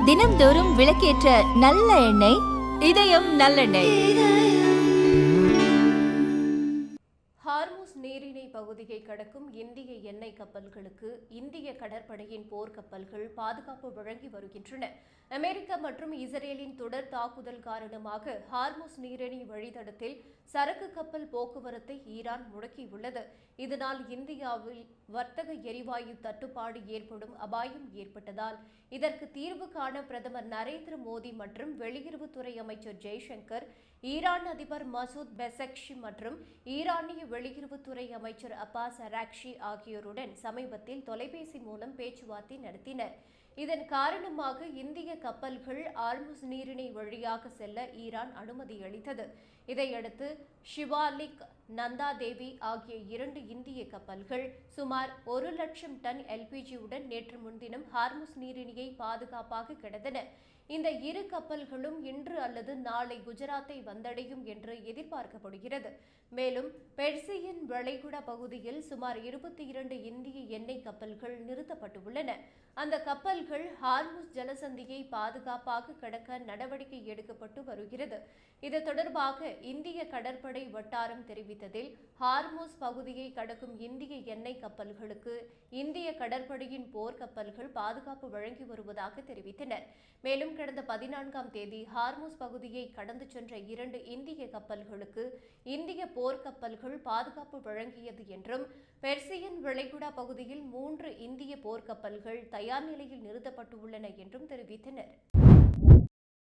தினம்தோறும் விளக்கேற்ற நல்ல எண்ணெய் இதயம் நல்லெண்ணெய். ஹார்முஸ் நீரிணை பகுதியை கடக்கும் இந்திய எண்ணெய் கப்பல்களுக்கு இந்திய கடற்படையின் போர்க்கப்பல்கள் பாதுகாப்பு வழங்கி வருகின்றன. அமெரிக்கா மற்றும் இஸ்ரேலின் தொடர் தாக்குதல் காரணமாக ஹார்முஸ் நீரிணை வழித்தடத்தில் சரக்கு கப்பல் போக்குவரத்தை ஈரான் முடக்கியுள்ளது. இதனால் இந்தியாவில் வர்த்தக எரிவாயு தட்டுப்பாடு ஏற்படும் அபாயம் ஏற்பட்டதால் இதற்கு தீர்வு காண பிரதமர் நரேந்திர மோடி மற்றும் வெளியுறவுத்துறை அமைச்சர் ஜெய்சங்கர், ஈரான் அதிபர் மசூத் பெசக்ஷி மற்றும் ஈரானிய வெளியுறவுத்துறை அமைச்சர் அப்பாஸ் அராக்ஷி ஆகியோருடன் சமீபத்தில் தொலைபேசி மூலம் பேச்சுவார்த்தை நடத்தினர். இதன் காரணமாக இந்திய கப்பல்கள் ஹார்முஸ் நீரிணை வழியாக செல்ல ஈரான் அனுமதி அளித்தது. இதையடுத்து ஷிவாலிக், நந்தா தேவி ஆகிய 2 இந்திய கப்பல்கள் சுமார் 1,00,000 டன் எல்பிஜியுடன் நேற்று முன்தினம் ஹார்முஸ் நீரிணையை பாதுகாப்பாக கடந்தன. இந்த 2 கப்பல்களும் இன்று அல்லது நாளை குஜராத்தை வந்தடையும் என்று எதிர்பார்க்கப்படுகிறது. மேலும் பெர்சியன் வளைகுடா பகுதியில் சுமார் 22 இந்திய எண்ணெய் கப்பல்கள் நிறுத்தப்பட்டுள்ளன. அந்த கப்பல்கள் ஹார்முஸ் ஜலசந்தியை பாதுகாப்பாக கடக்க நடவடிக்கை எடுக்கப்பட்டு வருகிறது. இது தொடர்பாக இந்திய கடற்படை வட்டாரம் தெரிவித்ததில், ஹார்முஸ் பகுதியை கடக்கும் இந்திய எண்ணெய் கப்பல்களுக்கு இந்திய கடற்படையின் போர்க்கப்பல்கள் பாதுகாப்பு வழங்கி வருவதாக தெரிவித்தனர். மேலும் கடந்த 14ஆம் தேதி ஹார்முஸ் பகுதியை கடந்து சென்ற 2 இந்திய கப்பல்களுக்கு இந்திய போர்க்கப்பல்கள் பாதுகாப்பு வழங்கியது என்றும், பெர்சியன் வளைகுடா பகுதியில் 3 இந்திய போர்க்கப்பல்கள் தயார் நிலையில் நிறுத்தப்பட்டுள்ளன என்றும் தெரிவித்தனர்.